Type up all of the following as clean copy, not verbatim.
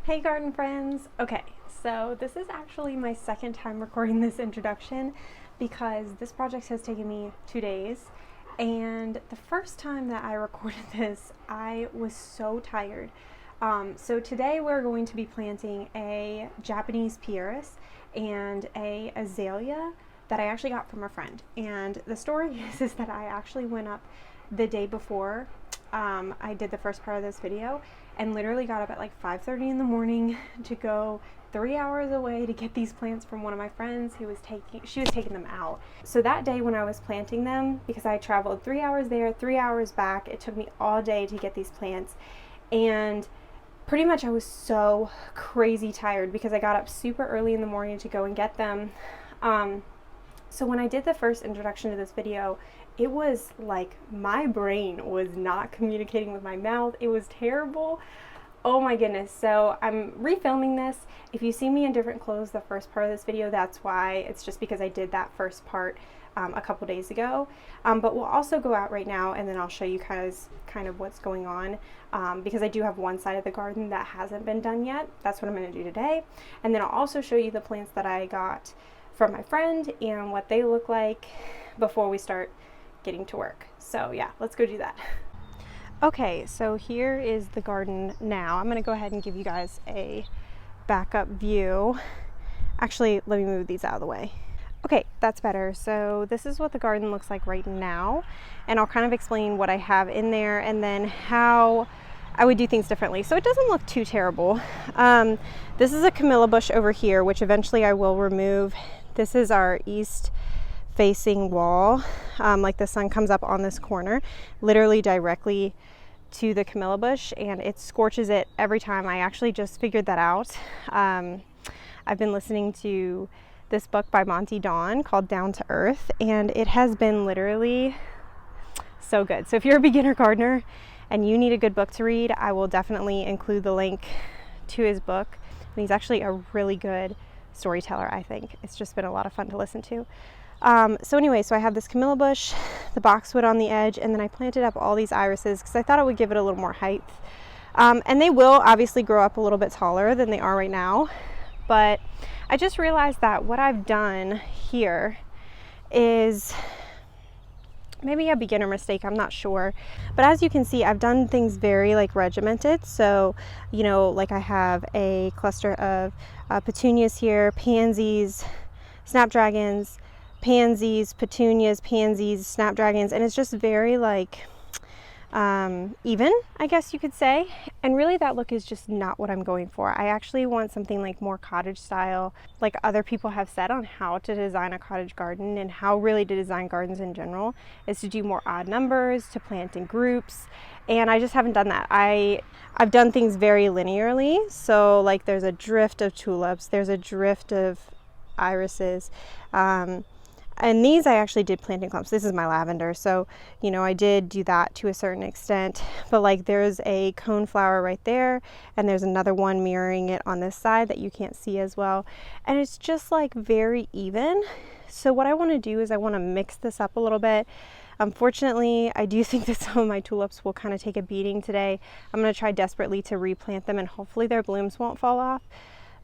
Hey garden friends! Okay, so this is actually my second time recording this introduction because this project has taken me 2 days, and the first time that I recorded this I was so tired. So today we're going to be planting a Japanese Pieris and a Azalea that I actually got from a friend. And the story is that I actually went up the day before I did the first part of this video and literally got up at like 5:30 in the morning to go 3 hours away to get these plants from one of my friends who was taking them out. So that day when I was planting them, because I traveled 3 hours there, 3 hours back, it took me all day to get these plants, and pretty much I was so crazy tired because I got up super early in the morning to go and get them. So when I did the first introduction to this video, it was like my brain was not communicating with my mouth. It was terrible. Oh my goodness. So I'm refilming this. If you see me in different clothes the first part of this video, that's why. It's just because I did that first part a couple days ago. But we'll also go out right now and then I'll show you kind of what's going on, because I do have one side of the garden that hasn't been done yet. That's what I'm going to do today. And then I'll also show you the plants that I got from my friend and what they look like before we start getting to work. So yeah, let's go do that. Okay, so here is the garden now. I'm gonna go ahead and give you guys a backup view. Actually, let me move these out of the way. Okay, that's better. So this is what the garden looks like right now, and I'll kind of explain what I have in there and then how I would do things differently. So it doesn't look too terrible. This is a camellia bush over here, which eventually I will remove. This is our east facing wall. Like the sun comes up on this corner, literally directly to the camellia bush, and it scorches it every time. I actually just figured that out. I've been listening to this book by Monty Don called Down to Earth, and it has been literally so good. So if you're a beginner gardener and you need a good book to read, I will definitely include the link to his book. And he's actually a really good storyteller, I think. It's just been a lot of fun to listen to. So anyway, so I have this camellia bush, the boxwood on the edge, and then I planted up all these irises because I thought it would give it a little more height. And they will obviously grow up a little bit taller than they are right now. But I just realized that what I've done here is maybe a beginner mistake, I'm not sure. But as you can see, I've done things very like regimented. So, you know, like I have a cluster of petunias here, pansies, snapdragons, pansies, petunias, pansies, snapdragons, and it's just very like even, I guess you could say. And really that look is just not what I'm going for. I actually want something like more cottage style, like other people have said on how to design a cottage garden and how really to design gardens in general is to do more odd numbers, to plant in groups, and I just haven't done that. I've done things very linearly, so like there's a drift of tulips, there's a drift of irises, and these I actually did plant in clumps. This is my lavender, so you know I did do that to a certain extent, but like there's a coneflower right there and there's another one mirroring it on this side that you can't see as well, and it's just like very even. So what I want to do is I want to mix this up a little bit. Unfortunately, I do think that some of my tulips will kind of take a beating today. I'm going to try desperately to replant them and hopefully their blooms won't fall off,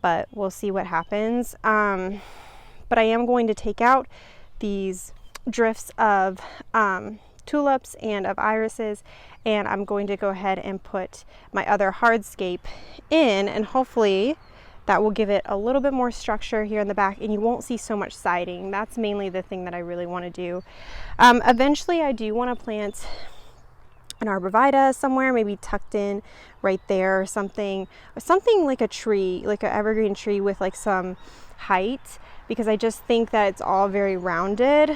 but we'll see what happens. But I am going to take out these drifts of tulips and of irises, and I'm going to go ahead and put my other hardscape in, and hopefully that will give it a little bit more structure here in the back and you won't see so much siding. That's mainly the thing that I really want to do. Eventually I do want to plant an arborvitae somewhere, maybe tucked in right there or something like a tree, like an evergreen tree with like some height, because I just think that it's all very rounded,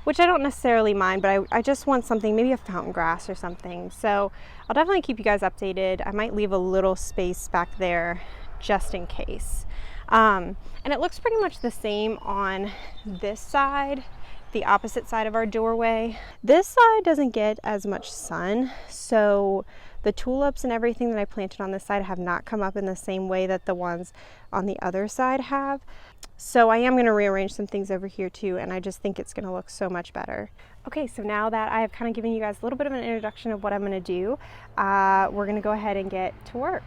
which I don't necessarily mind, but I just want something, maybe a fountain grass or something. So I'll definitely keep you guys updated. I might leave a little space back there just in case. And it looks pretty much the same on this side, the opposite side of our doorway. This side doesn't get as much sun, so the tulips and everything that I planted on this side have not come up in the same way that the ones on the other side have. So I am going to rearrange some things over here too, and I just think it's going to look so much better. Okay, so now that I have kind of given you guys a little bit of an introduction of what I'm going to do, we're going to go ahead and get to work.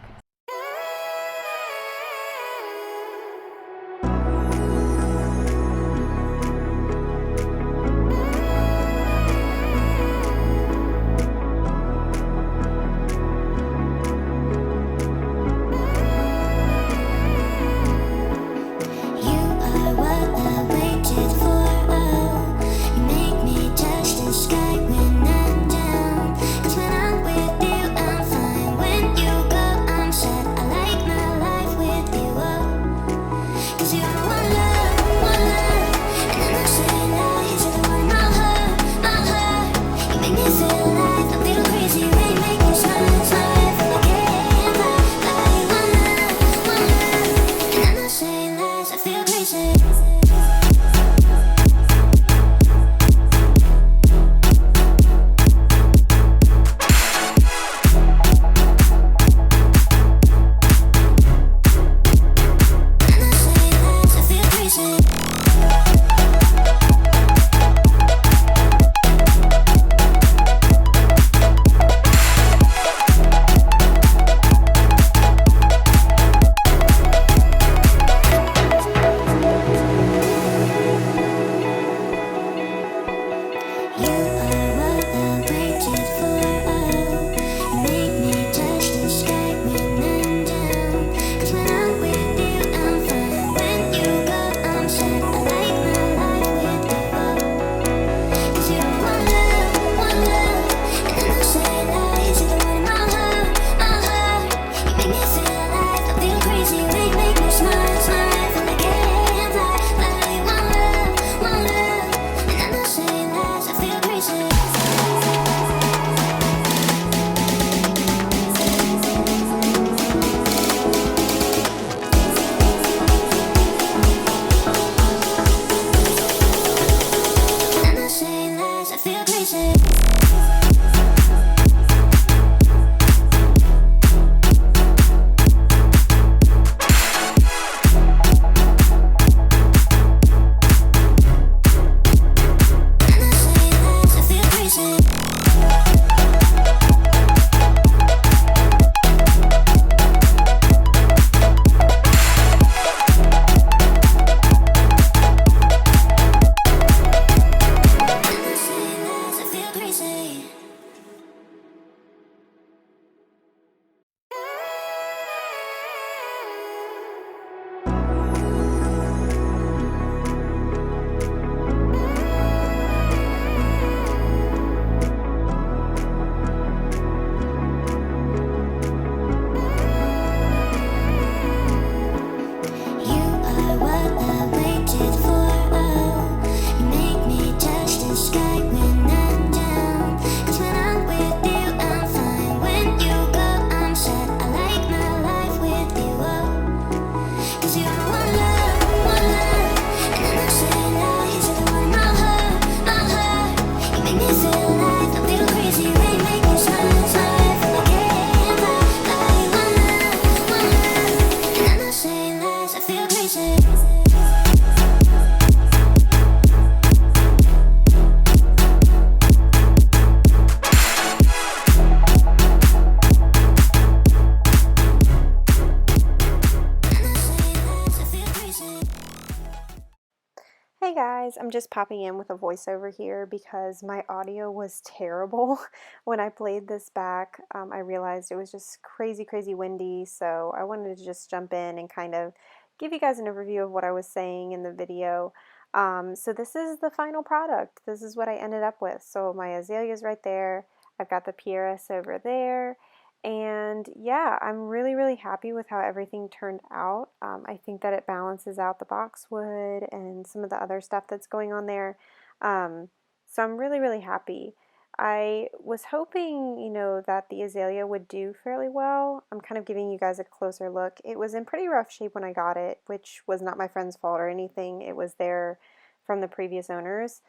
Hey guys, I'm just popping in with a voiceover here because my audio was terrible when I played this back. I realized it was just crazy, crazy windy, so I wanted to just jump in and kind of give you guys an overview of what I was saying in the video. So this is the final product. This is what I ended up with. So my azalea's right there. I've got the pieris over there. And yeah, I'm really, really happy with how everything turned out. I think that it balances out the boxwood and some of the other stuff that's going on there. So I'm really, really happy. I was hoping, that the azalea would do fairly well. I'm kind of giving you guys a closer look. It was in pretty rough shape when I got it, which was not my friend's fault or anything. It was there from the previous owners.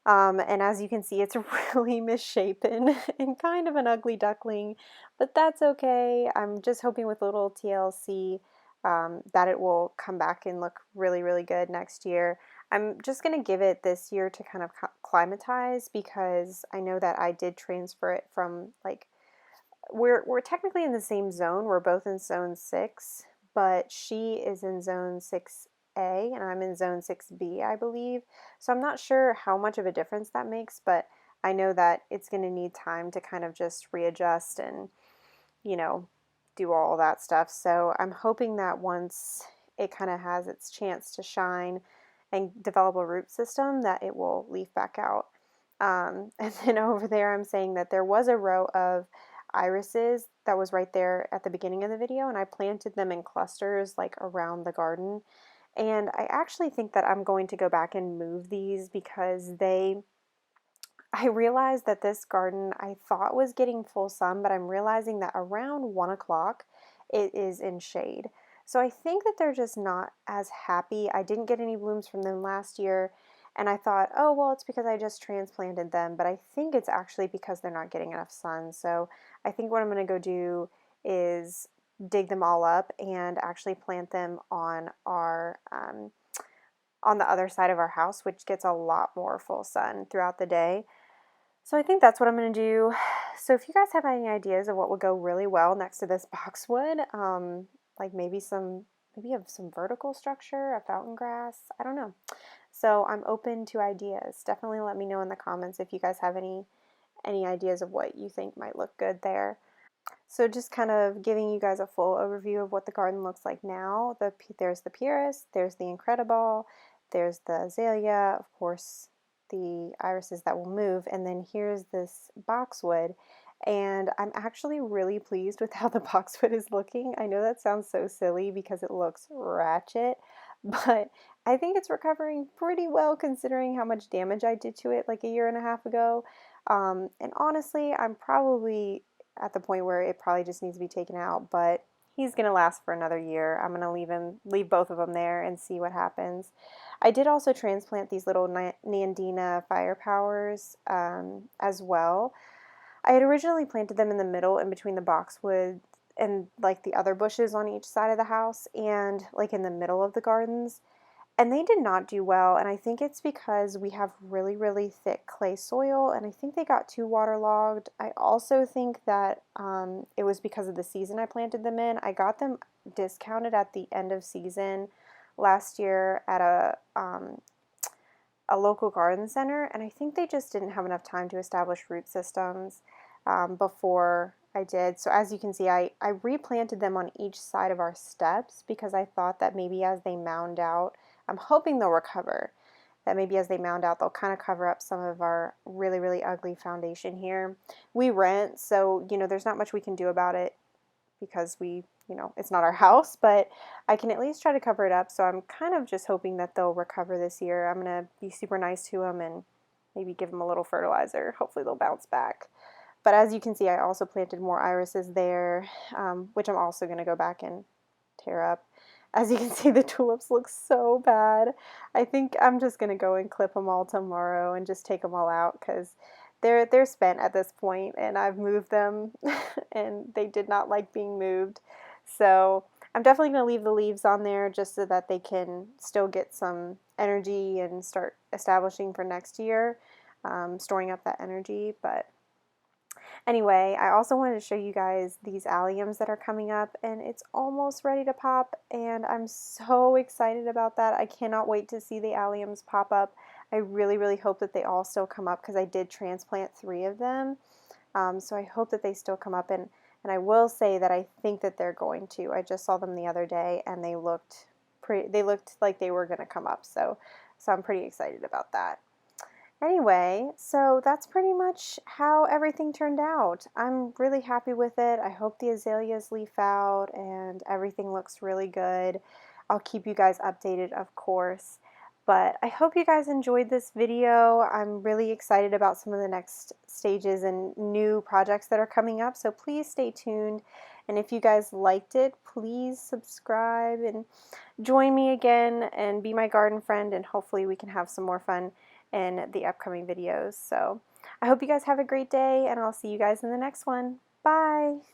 And as you can see, it's really misshapen and kind of an ugly duckling, but that's okay. I'm just hoping with a little TLC that it will come back and look really, really good next year. I'm just going to give it this year to kind of climatize because I know that I did transfer it from we're technically in the same zone. We're both in zone 6, but she is in zone 6A and I'm in zone 6B, I believe. So I'm not sure how much of a difference that makes, but I know that it's going to need time to kind of just readjust and, do all that stuff. So I'm hoping that once it kind of has its chance to shine and develop a root system, that it will leaf back out. And then over there, I'm saying that there was a row of irises that was right there at the beginning of the video, and I planted them in clusters like around the garden. And I actually think that I'm going to go back and move these because I realized that this garden I thought was getting full sun, but I'm realizing that around 1 o'clock it is in shade. So I think that they're just not as happy. I didn't get any blooms from them last year, and I thought, oh, well, it's because I just transplanted them, but I think it's actually because they're not getting enough sun. So I think what I'm going to go do is dig them all up and actually plant them on on the other side of our house, which gets a lot more full sun throughout the day. So I think that's what I'm going to do. So if you guys have any ideas of what would go really well next to this boxwood, like maybe of some vertical structure, a fountain grass, I don't know. So I'm open to ideas. Definitely let me know in the comments if you guys have any ideas of what you think might look good there. So just kind of giving you guys a full overview of what the garden looks like now. There's the pieris, there's the incredible, there's the azalea, of course the irises that will move, and then here's this boxwood. And I'm actually really pleased with how the boxwood is looking. I know that sounds so silly because it looks ratchet, but I think it's recovering pretty well considering how much damage I did to it like a year and a half ago. And honestly, I'm probably at the point where it probably just needs to be taken out, but he's going to last for another year. I'm going to leave both of them there and see what happens. I did also transplant these little Nandina fire powers as well. I had originally planted them in the middle in between the boxwood and like the other bushes on each side of the house and like in the middle of the gardens. And they did not do well, and I think it's because we have really, really thick clay soil, and I think they got too waterlogged. I also think that it was because of the season I planted them in. I got them discounted at the end of season last year at a local garden center, and I think they just didn't have enough time to establish root systems before I did. So as you can see, I replanted them on each side of our steps because I thought that maybe as they mound out, I'm hoping they'll recover, that maybe as they mound out, they'll kind of cover up some of our really, really ugly foundation here. We rent, so, there's not much we can do about it because it's not our house, but I can at least try to cover it up. So I'm kind of just hoping that they'll recover this year. I'm going to be super nice to them and maybe give them a little fertilizer. Hopefully they'll bounce back. But as you can see, I also planted more irises there, which I'm also going to go back and tear up. As you can see, the tulips look so bad. I think I'm just going to go and clip them all tomorrow and just take them all out because they're spent at this point, and I've moved them and they did not like being moved. So I'm definitely going to leave the leaves on there just so that they can still get some energy and start establishing for next year, storing up that energy. But Anyway, I also wanted to show you guys these alliums that are coming up, and it's almost ready to pop, and I'm so excited about that. I cannot wait to see the alliums pop up. I really, really hope that they all still come up because I did transplant 3 of them. So I hope that they still come up, and I will say that I think that they're going to. I just saw them the other day, and they looked like they were going to come up, so I'm pretty excited about that. Anyway, so that's pretty much how everything turned out. I'm really happy with it. I hope the azaleas leaf out and everything looks really good. I'll keep you guys updated, of course. But I hope you guys enjoyed this video. I'm really excited about some of the next stages and new projects that are coming up, so please stay tuned. And if you guys liked it, please subscribe and join me again and be my garden friend, and hopefully we can have some more fun in the upcoming videos. So I hope you guys have a great day, and I'll see you guys in the next one. Bye!